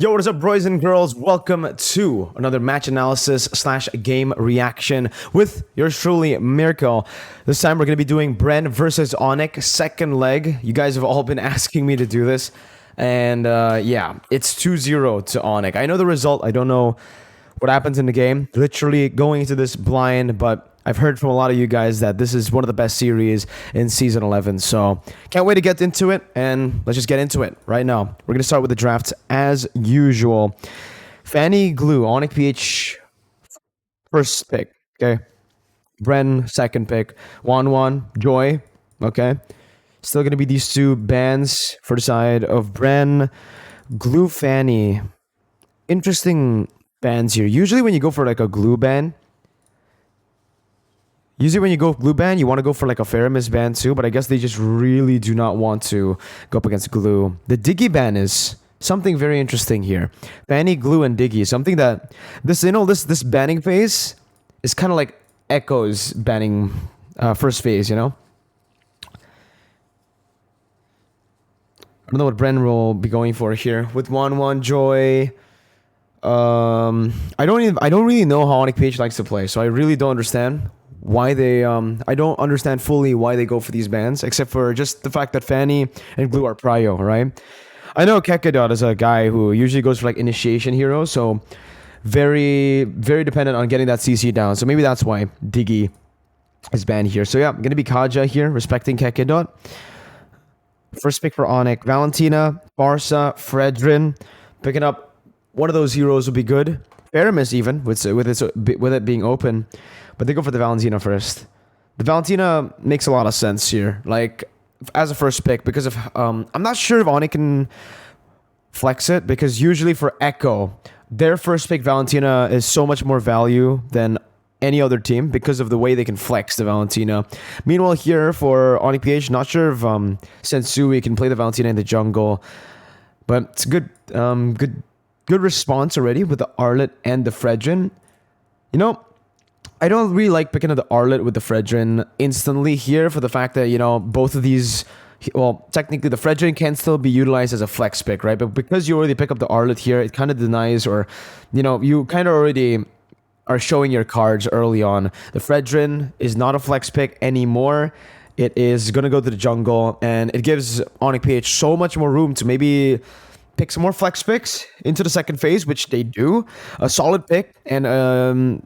Yo, what is up, boys and girls? Welcome to another match analysis slash game reaction with yours truly, Mirko. This time we're going to be doing BREN versus ONIC, second leg. You guys have all been asking me to do this. And yeah, it's 2-0 to ONIC. I know the result. I don't know what happens in the game. Literally going into this blind, but I've heard from a lot of you guys that this is one of the best series in Season 11. So can't wait to get into it, and let's just get into it right now. We're going to start with the drafts as usual. Fanny Glue, ONIC PH, first pick. Okay. BREN, second pick. Wan, Joy. Okay. Still going to be these two bans for the side of BREN. Glue, Fanny. Interesting bans here. Usually when you go for like a glue ban, you want to go for like a Faramis ban too, but I guess they just really do not want to go up against Glue. The Diggy ban is something very interesting here. Fanny, Glue, and Diggy. Something that this banning phase is kind of like Echo's banning first phase, you know? I don't know what BREN will be going for here with Wan Joy. I don't really know how ONIC PH likes to play, so I really don't understand why they I don't understand fully why they go for these bans, except for just the fact that Fanny and Glue are prio, right? I know Kekadot is a guy who usually goes for like initiation heroes, so very dependent on getting that CC down. So maybe that's why Diggy is banned here. So yeah, gonna be Kaja here, respecting Kekadot. First pick for ONIC, Valentina, Barca, Fredrin. Picking up one of those heroes would be good. Faramis even, with it being open. But they go for the Valentina first. The Valentina makes a lot of sense here. Like, as a first pick, because of... I'm not sure if ONIC can flex it, because usually for Echo, their first pick Valentina is so much more value than any other team because of the way they can flex the Valentina. Meanwhile here for ONIC PH, not sure if Sensui can play the Valentina in the jungle. But it's good good response already with the Arlet and the Fredrin. You know, I don't really like picking up the Arlet with the Fredrin instantly here for the fact that, you know, both of these... Well, technically the Fredrin can still be utilized as a flex pick, right? But because you already pick up the Arlet here, it kind of denies, or, you know, you kind of already are showing your cards early on. The Fredrin is not a flex pick anymore. It is going to go to the jungle, and it gives ONIC PH so much more room to maybe pick some more flex picks into the second phase, which they do. A solid pick, and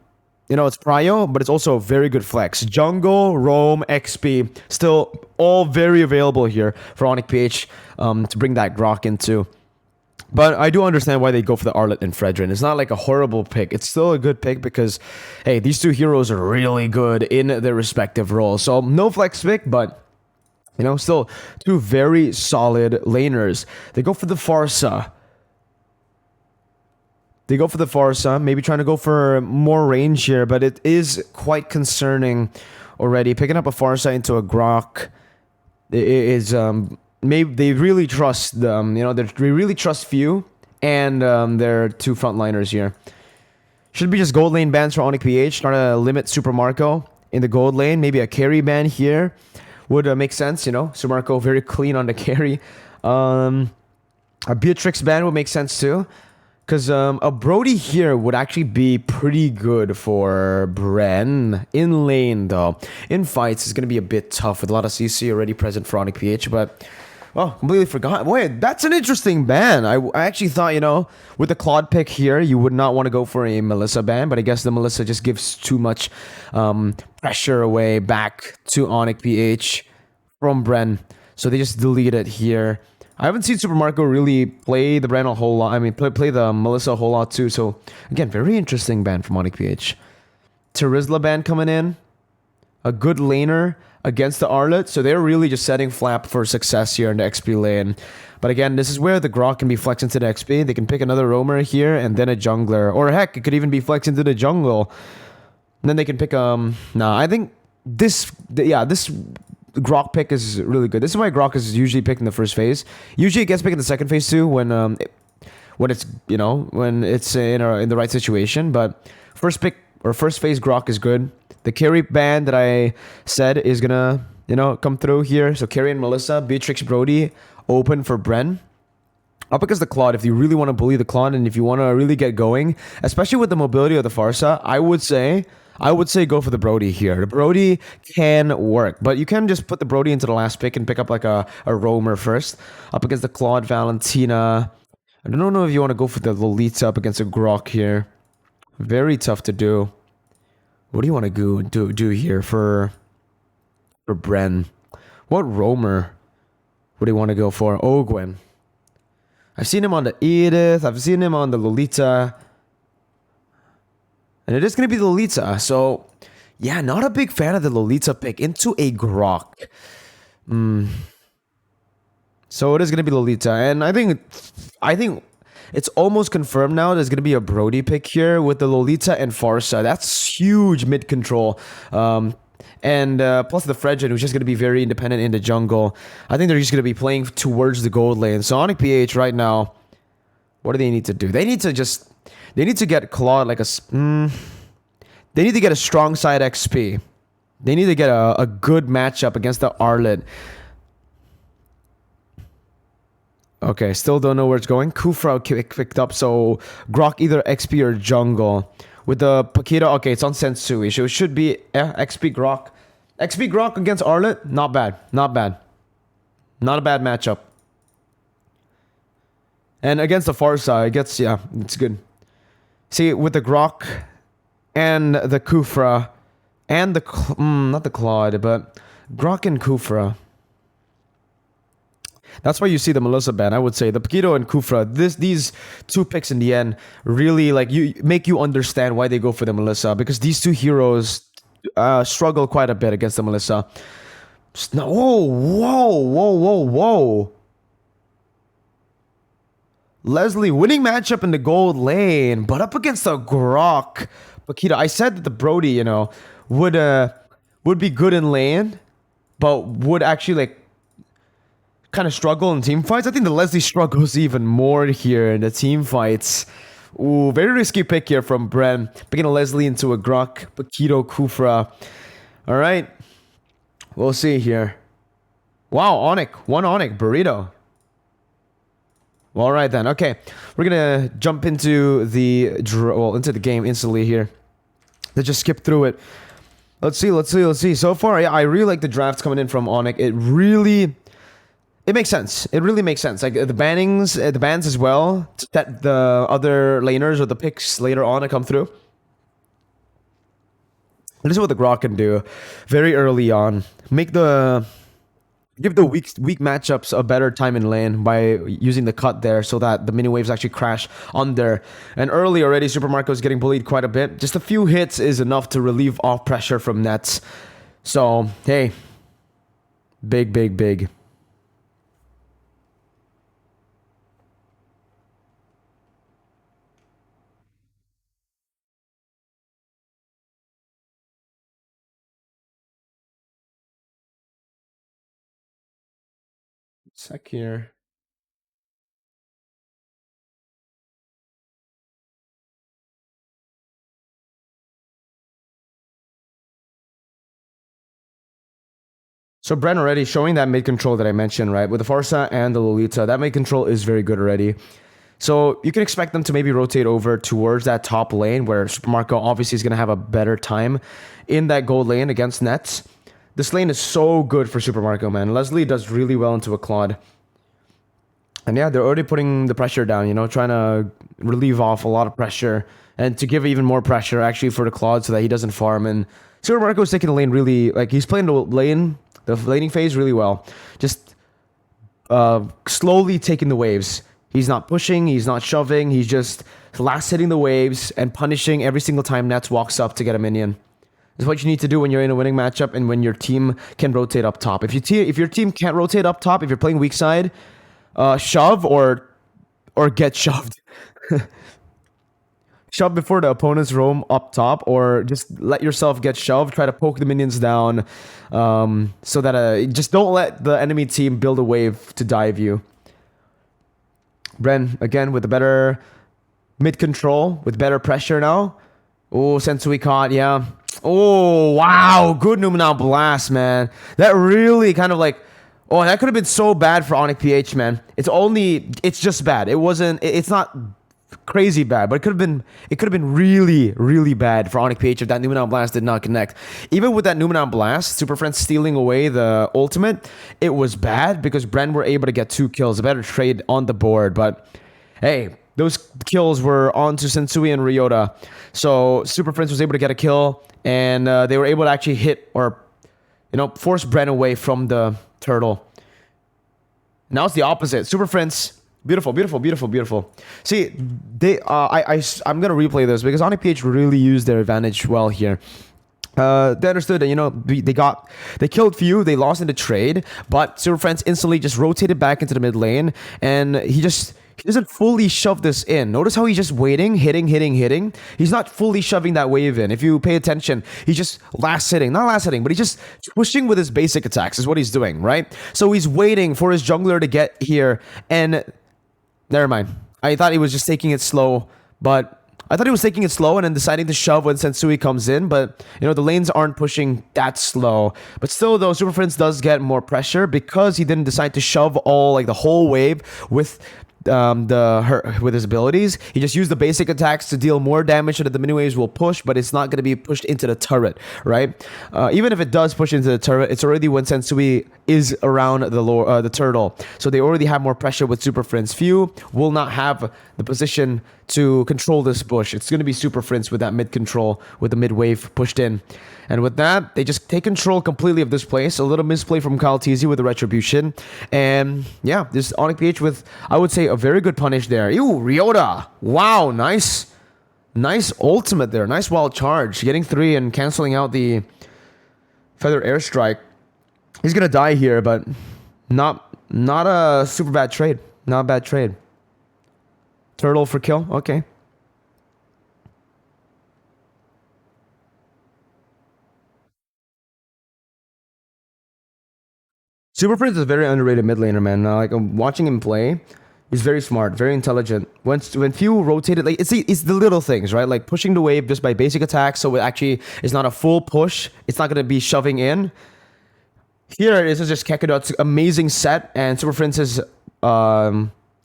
you know, it's prio, but it's also a very good flex. Jungle, Roam, XP, still all very available here for ONIC PH to bring that Grok into. But I do understand why they go for the Arlet and Fredrin. It's not like a horrible pick. It's still a good pick because, hey, these two heroes are really good in their respective roles. So no flex pick, but... you know, still two very solid laners. They go for the Farsa. Maybe trying to go for more range here, but it is quite concerning already. Picking up a Farsa into a Grok is maybe they really trust them. You know, they really trust Few and their two frontliners here. Should be just gold lane bans for ONIC PH. Trying to limit Super Marco in the gold lane. Maybe a carry ban here would make sense, you know. Super Marco very clean on the carry. A Beatrix ban would make sense too. Because a Brody here would actually be pretty good for BREN. In lane, though. In fights, it's going to be a bit tough with a lot of CC already present for ONIC PH. But, oh, completely forgot. Wait, that's an interesting ban. I actually thought, you know, with the Claude pick here, you would not want to go for a Melissa ban. But I guess the Melissa just gives too much pressure away back to ONIC PH from BREN. So they just delete it here. I haven't seen Super Marco really play the BREN a whole lot. I mean, play the Melissa a whole lot too. So, again, very interesting ban from ONIC PH. Terizla ban coming in. A good laner against the Arlet. So they're really just setting Flap for success here in the XP lane. But again, this is where the Grok can be flexed into the XP. They can pick another roamer here and then a jungler. Or heck, it could even be flexed into the jungle. And then they can pick... Nah, I think this Grok pick is really good. This is why Grok is usually picked in the first phase. Usually it gets picked in the second phase too when it's, you know, when it's in the right situation. But first pick or first phase Grok is good. The carry ban that I said is gonna, you know, come through here. So carry and Melissa, Beatrix, Brody, open for BREN. Up against the Claude, if you really want to bully the Claude and if you want to really get going, especially with the mobility of the Farsa, I would say go for the Brody here. The Brody can work, but you can just put the Brody into the last pick and pick up like a roamer first. Up against the Claude Valentina. I don't know if you want to go for the Lolita up against a Grok here. Very tough to do. What do you want to do here for BREN? What roamer would you want to go for? Ogwen. I've seen him on the Edith. I've seen him on the Lolita. And it is going to be the Lolita. So, yeah, not a big fan of the Lolita pick into a Grok. So it is going to be Lolita. And I think it's almost confirmed now there's going to be a Brody pick here with the Lolita and Farsa. That's huge mid-control. And plus the Fredgen, who's just going to be very independent in the jungle. I think they're just going to be playing towards the gold lane. So ONIC PH right now, what do they need to do? They need to get Claude like they need to get a strong side XP. They need to get a good matchup against the Arlet. Okay, still don't know where it's going. Kufra picked up, so Grok either XP or jungle. With the Paquita, okay, it's on Sensui, so it should be XP Grok. XP Grok against Arlet, not bad. Not bad. Not a bad matchup. And against the Farsa, it's good. See, with the Grok and the Kufra and the not the Claude, but Grok and Kufra. That's why you see the Melissa ban. I would say the Paquito and Kufra. These two picks in the end really make you understand why they go for the Melissa, because these two heroes struggle quite a bit against the Melissa. Whoa! Leslie winning matchup in the gold lane, but up against the Grok Paquita. I said that the Brody, would be good in lane, but would actually kind of struggle in team fights. I think the Leslie struggles even more here in the team fights. Ooh, very risky pick here from BREN. Picking a Leslie into a Grok, Paquito, Kufra. All right. We'll see here. Wow, ONIC. One ONIC. Burrito. All right then. Okay. We're going to jump into the game instantly here. Let's just skip through it. Let's see. So far, I really like the drafts coming in from ONIC. It makes sense. It really makes sense. Like the bans as well, that the other laners or the picks later on to come through. This is what the Grok can do very early on. Give the weak matchups a better time in lane by using the cut there so that the mini waves actually crash under. And early already, Super Mirko is getting bullied quite a bit. Just a few hits is enough to relieve off pressure from nets. So, hey. Big. Sec here. So BREN already showing that mid control that I mentioned, right? With the Farsa and the Lolita, that mid control is very good already. So you can expect them to maybe rotate over towards that top lane where Super Mirko obviously is going to have a better time in that gold lane against nets. This lane is so good for Super Mirko, man. Leslie does really well into a Claude. And yeah, they're already putting the pressure down, trying to relieve off a lot of pressure and to give even more pressure actually for the Claude so that he doesn't farm. And Super Mirko is taking the lane really, he's playing the laning phase really well. Just slowly taking the waves. He's not pushing, he's not shoving, he's just last hitting the waves and punishing every single time Nets walks up to get a minion. It's what you need to do when you're in a winning matchup and when your team can rotate up top. If your team can't rotate up top, if you're playing weak side, shove or get shoved. Shove before the opponents roam up top, or just let yourself get shoved. Try to poke the minions down, so that just don't let the enemy team build a wave to dive you. BREN again with a better mid control, with better pressure now. Oh, Sensui caught, yeah. Oh wow, good Numina blast, man. That really kind of Oh, that could have been so bad for ONIC PH, man. It's just bad. It's not crazy bad, but it could have been really, really bad for ONIC PH if that Numenal Blast did not connect. Even with that Numenal Blast, Super Friends stealing away the ultimate, it was bad because BREN were able to get 2 kills, a better trade on the board. But hey, those kills were onto Sensui and Ryota. So Super Friends was able to get a kill, and they were able to actually hit or, force BREN away from the turtle. Now it's the opposite. Super Friends, beautiful, beautiful, beautiful, beautiful. See, I'm gonna replay this because ONIC PH really used their advantage well here. They understood that they killed few, they lost in the trade, but Super Friends instantly just rotated back into the mid lane, and he doesn't fully shove this in. Notice how he's just waiting, hitting. He's not fully shoving that wave in. If you pay attention, he's just not last hitting, but he's just pushing with his basic attacks is what he's doing, right? So he's waiting for his jungler to get here, and never mind. I thought he was just taking it slow, and then deciding to shove when Sensui comes in, but the lanes aren't pushing that slow. But still though, Super Friends does get more pressure because he didn't decide to shove the whole wave with with his abilities. He just used the basic attacks to deal more damage so that the mini waves will push, but it's not going to be pushed into the turret, right? Even if it does push into the turret, it's already when Sensui is around the turtle, so they already have more pressure with Super Friends. Few will not have the position to control this bush. It's going to be Super Friends with that mid control, with the mid wave pushed in. And with that, they just take control completely of this place. A little misplay from Kyle TZ with the retribution. And yeah, this ONIC PH with, I would say, a very good punish there. Ew, Ryota. Wow, nice ultimate there. Nice wild charge. Getting 3 and canceling out the Feather Airstrike. He's going to die here, but not a super bad trade. Not a bad trade. Turtle for kill. Okay. Super Prince is a very underrated mid laner, man. I'm watching him play. He's very smart, very intelligent. When few rotated, it's the little things, right? Like pushing the wave just by basic attacks, so it actually is not a full push. It's not gonna be shoving in. Here, this is just Kekodot's amazing set and Super Prince's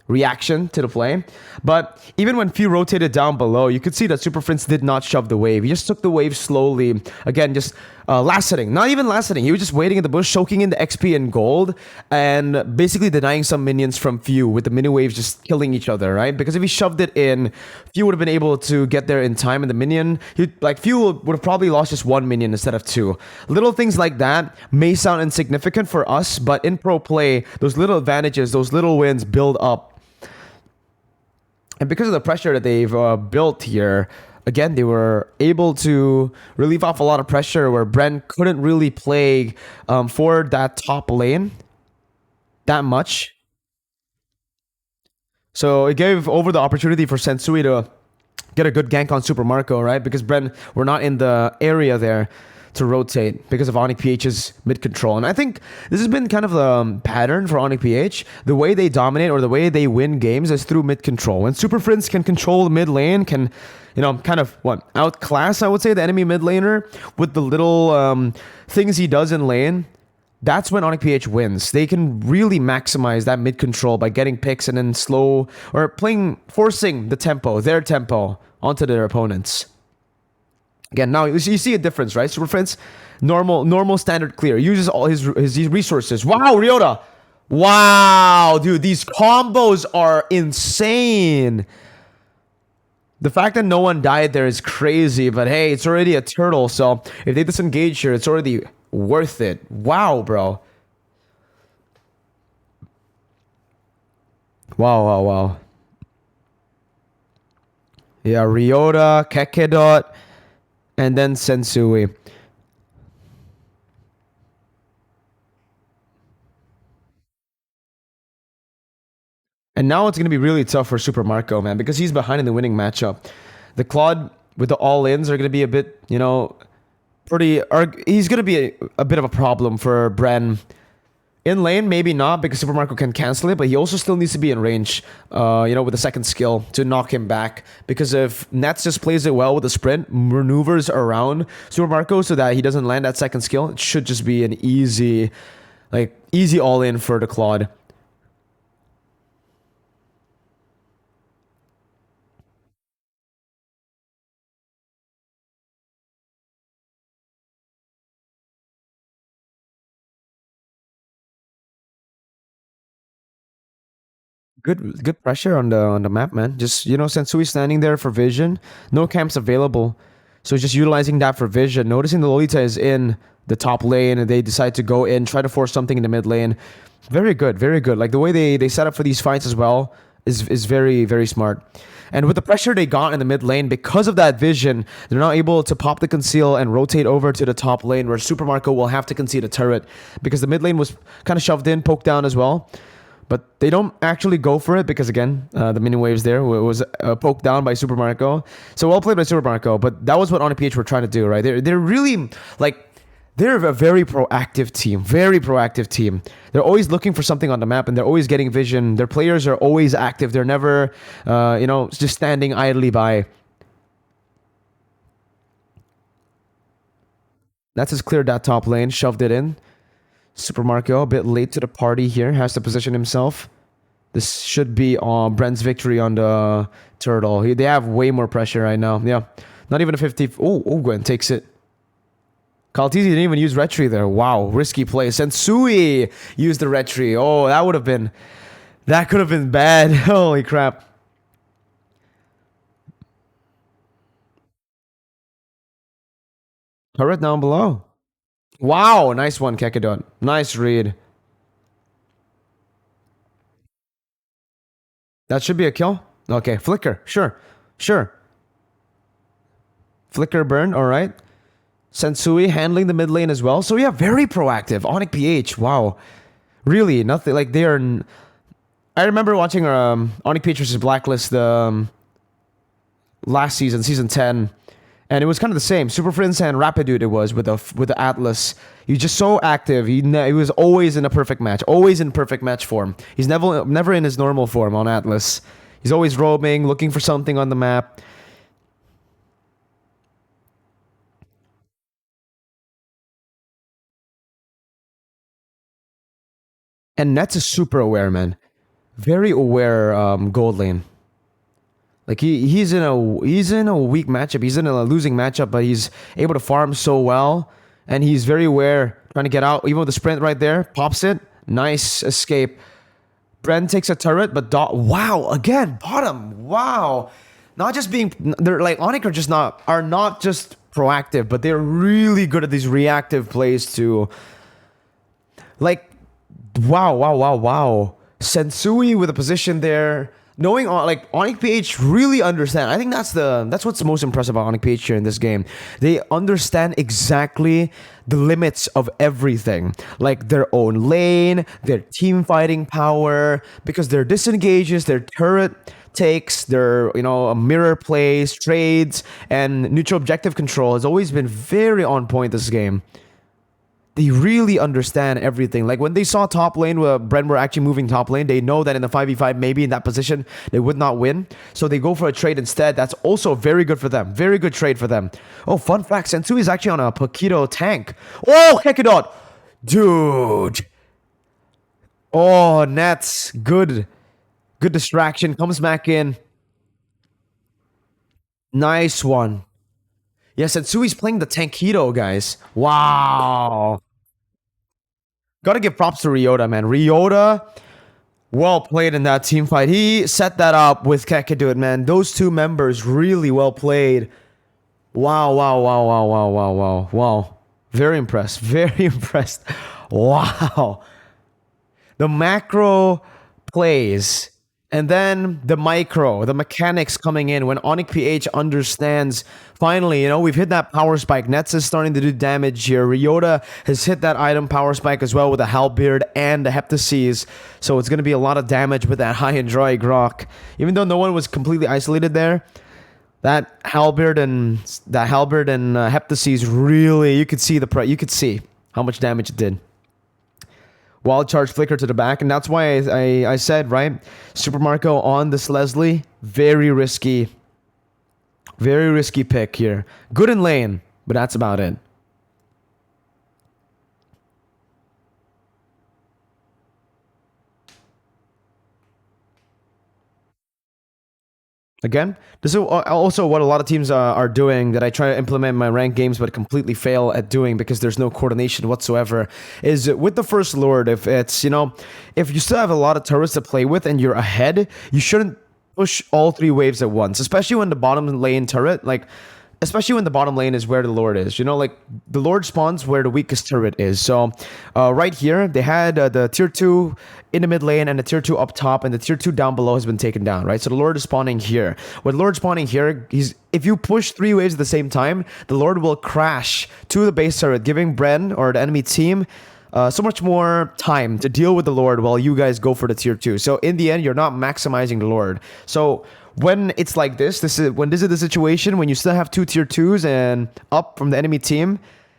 reaction to the play. But even when few rotated down below, you could see that Super Prince did not shove the wave. He just took the wave slowly. Again, just last hitting. Not even last hitting. He was just waiting in the bush, choking in the XP and gold, and basically denying some minions from few with the mini waves just killing each other, right? Because if he shoved it in, few would have been able to get there in time, and the minion, few would have probably lost just 1 minion instead of 2. Little things like that may sound insignificant for us, but in pro play, those little advantages, those little wins build up. And because of the pressure that they've built here, again, they were able to relieve off a lot of pressure where BREN couldn't really play for that top lane that much. So it gave over the opportunity for Sensui to get a good gank on Super Mirko, right? Because BREN were not in the area there to rotate because of ONIC PH's mid control. And I think this has been kind of the pattern for ONIC PH. The way they dominate or the way they win games is through mid control. When Super Friends can control the mid lane, can, kind of outclass, I would say, the enemy mid laner with the little things he does in lane. That's when ONIC PH wins. They can really maximize that mid control by getting picks and then forcing the tempo, their tempo, onto their opponents. Again, now you see a difference, right? Super Friends, normal standard clear. Uses all his resources. Wow, Ryota. Wow, dude, these combos are insane. The fact that no one died there is crazy, but hey, it's already a turtle, so if they disengage here, it's already worth it. Wow, bro. Wow. Yeah, Ryota, Kekedot, and then Sensui. And now it's going to be really tough for Super Mirko, man, because he's behind in the winning matchup. The Claude with the all-ins are going to be a bit, he's going to be a bit of a problem for BREN. In lane, maybe not, because Super Mirko can cancel it, but he also still needs to be in range, with the second skill to knock him back. Because if Nets just plays it well with the sprint, maneuvers around Super Mirko so that he doesn't land that second skill, it should just be an easy Like easy all in for the Claude. Good pressure on the map, man. Just Sensui standing there for vision. No camps available, so just utilizing that for vision. Noticing the Lolita is in the top lane, and they decide to go in, try to force something in the mid lane. Very good, very good. Like the way they set up for these fights as well is very very smart. And with the pressure they got in the mid lane, because of that vision, they're not able to pop the conceal and rotate over to the top lane, where Super Marco will have to concede a turret because the mid lane was kind of shoved in, poked down as well. But they don't actually go for it because, again, the mini waves there was poked down by Super Marco. So well played by Super Marco, but that was what ONIC PH were trying to do, right? They're really, like, they're a very proactive team. Very proactive team. They're always looking for something on the map, and they're always getting vision. Their players are always active. They're never, just standing idly by. That's just cleared that top lane, shoved it in. Super Marco, a bit late to the party here, has to position himself. This should be BREN's victory on the turtle. They have way more pressure right now. Yeah, not even a 50. Oh, Gwen takes it. Kaltizi didn't even use retry there. Wow, risky play. Sensui used the retry. Oh, that could have been bad. Holy crap. Turret down below. Wow, nice one, Kekadot. Nice read. That should be a kill. Okay, flicker. Sure. Flicker burn. All right. Sensui handling the mid lane as well. So yeah, very proactive. ONIC PH. Wow. Really, nothing like they are. I remember watching ONIC PH versus Blacklist last season, season 10, and it was kind of the same. Super Prince and Rapidude it was with the Atlas. He's just so active. He was always in a perfect match, always in perfect match form. He's never in his normal form on Atlas. He's always roaming, looking for something on the map. And Nets is super aware, man. Very aware gold lane. Like he's in a weak matchup. He's in a losing matchup, but he's able to farm so well, and he's very aware, trying to get out. Even with the sprint right there, pops it. Nice escape. BREN takes a turret, but wow, again bottom. Wow, not just being they're like ONIC are not just proactive, but they're really good at these reactive plays too. Like wow. Sensui with a position there. Knowing like ONIC PH really understand. I think that's what's most impressive about ONIC PH here in this game. They understand exactly the limits of everything, like their own lane, their team fighting power, because their disengages, their turret takes, their mirror plays, trades, and neutral objective control has always been very on point this game. They really understand everything. Like when they saw top lane where BREN were actually moving top lane, they know that in the 5v5, maybe in that position, they would not win. So they go for a trade instead. That's also very good for them. Very good trade for them. Oh, fun fact, Sensui is actually on a Paquito tank. Oh, Hekadot! Dude! Oh, Nets. Good. Good distraction. Comes back in. Nice one. Yes, Sensui's playing the Tankito, guys. Wow. Gotta give props to Ryota, man. Ryota, well played in that team fight. He set that up with Kekadut, man. Those two members really well played. Wow. Very impressed. Very impressed. Wow. The macro plays and then the micro, the mechanics coming in when ONIC PH understands. Finally, we've hit that power spike. Nets is starting to do damage here. Ryota has hit that item power spike as well with the Halberd and the Heptases. So it's going to be a lot of damage with that high and dry Grok. Even though no one was completely isolated there, that Halberd and Heptases really, you could see how much damage it did. Wild charge flicker to the back, and that's why I said, right, Super Marco on this Leslie, very risky pick here. Good in lane, but that's about it. Again, this is also what a lot of teams are doing that I try to implement in my ranked games but completely fail at doing because there's no coordination whatsoever, is with the first Lord, if it's, if you still have a lot of turrets to play with and you're ahead, you shouldn't push all three waves at once, especially when the bottom lane turret, especially when the bottom lane is where the Lord is. The Lord spawns where the weakest turret is. So right here, they had the tier 2 in the mid lane and the tier 2 up top, and the tier 2 down below has been taken down, right? So the Lord is spawning here. With Lord spawning here, if you push 3 waves at the same time, the Lord will crash to the base turret, giving BREN or the enemy team so much more time to deal with the Lord while you guys go for the tier 2. So in the end, you're not maximizing the Lord. So when it's like this is the situation when you still have 2 tier 2s and up from the enemy team,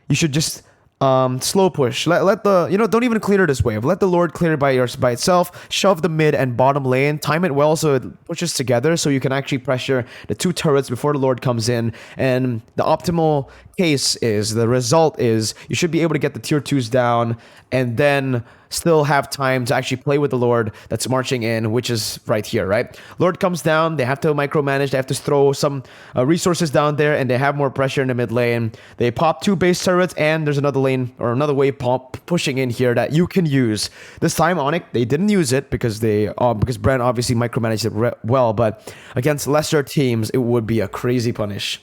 you should just slow push. Let the don't even clear this wave. Let the Lord clear by itself. Shove the mid and bottom lane. Time it well so it pushes together so you can actually pressure the 2 turrets before the Lord comes in. And the optimal the result is you should be able to get the tier 2s down and then still have time to actually play with the Lord that's marching in, which is right here, right? Lord comes down, they have to micromanage, they have to throw some resources down there, and they have more pressure in the mid lane. They pop 2 base turrets, and there's another lane or another wave pushing in here that you can use. This time, ONIC, they didn't use it because BREN obviously micromanaged it well, but against lesser teams, it would be a crazy punish.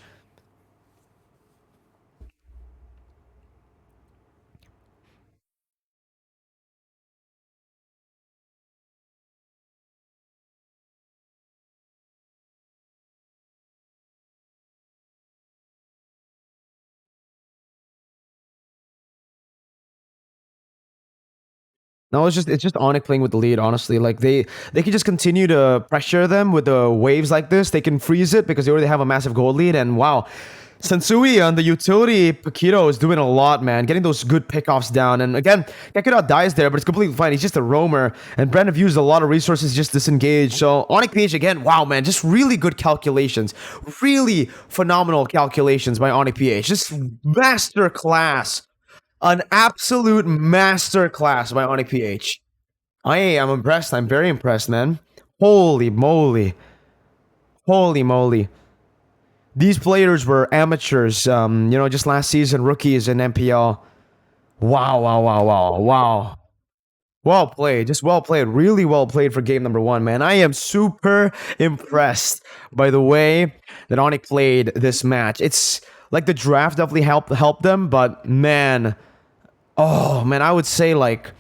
No, it's just ONIC playing with the lead, honestly. Like they can just continue to pressure them with the waves like this. They can freeze it because they already have a massive gold lead. And wow, Sensui on the utility Paquito is doing a lot, man. Getting those good pickoffs down. And again, Gekura dies there, but it's completely fine. He's just a roamer. And BREN have used a lot of resources just disengaged. So ONIC PH again, wow, man, just really good calculations. Really phenomenal calculations by ONIC PH. Just master class. An absolute master class by ONIC PH. I am impressed. I'm very impressed, man. Holy moly. Holy moly. These players were amateurs, just last season, rookies in MPL. Wow, wow, wow, wow, wow. Well played. Just well played. Really well played for game number 1, man. I am super impressed by the way that ONIC played this match. It's like the draft definitely helped them, but man, oh man, I would say like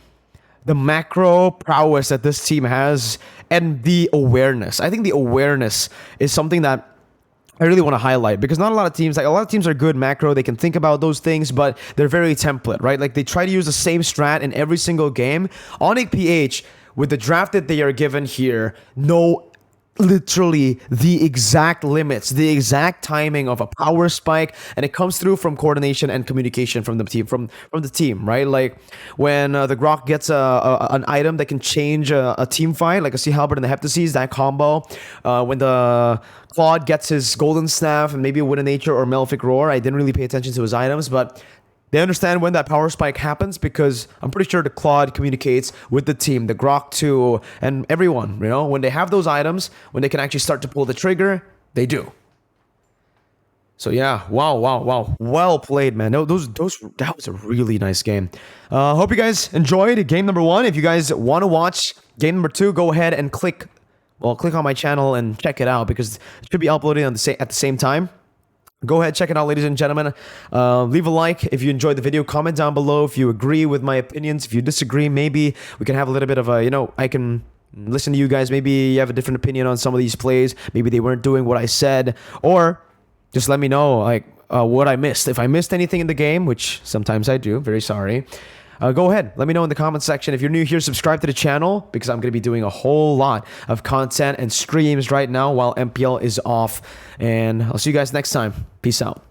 the macro prowess that this team has and the awareness. I think the awareness is something that I really want to highlight because not a lot of teams, like a lot of teams are good macro, they can think about those things, but they're very template, right? Like they try to use the same strat in every single game. ONIC PH, with the draft that they are given here, know literally the exact limits, the exact timing of a power spike, and it comes through from coordination and communication from the team, from the team, right? Like when the Grok gets an item that can change a team fight, like a Sea Halberd and the Heptaseas, that combo. When the Claude gets his Golden Staff and maybe a Wind of Nature or Malefic Roar, I didn't really pay attention to his items, but they understand when that power spike happens because I'm pretty sure the Claude communicates with the team, the Grok too, and everyone, when they have those items, when they can actually start to pull the trigger, they do. So yeah, wow, wow, wow. Well played, man. No, that was a really nice game. Hope you guys enjoyed game number 1. If you guys want to watch game number 2, go ahead and click on my channel and check it out because it should be uploaded at the same time. Go ahead, check it out, ladies and gentlemen. Leave a like if you enjoyed the video. Comment down below if you agree with my opinions. If you disagree, maybe we can have a little bit of a, I can listen to you guys. Maybe you have a different opinion on some of these plays. Maybe they weren't doing what I said. Or just let me know, what I missed. If I missed anything in the game, which sometimes I do, very sorry. Go ahead, let me know in the comment section. If you're new here, subscribe to the channel because I'm going to be doing a whole lot of content and streams right now while MPL is off. And I'll see you guys next time. Peace out.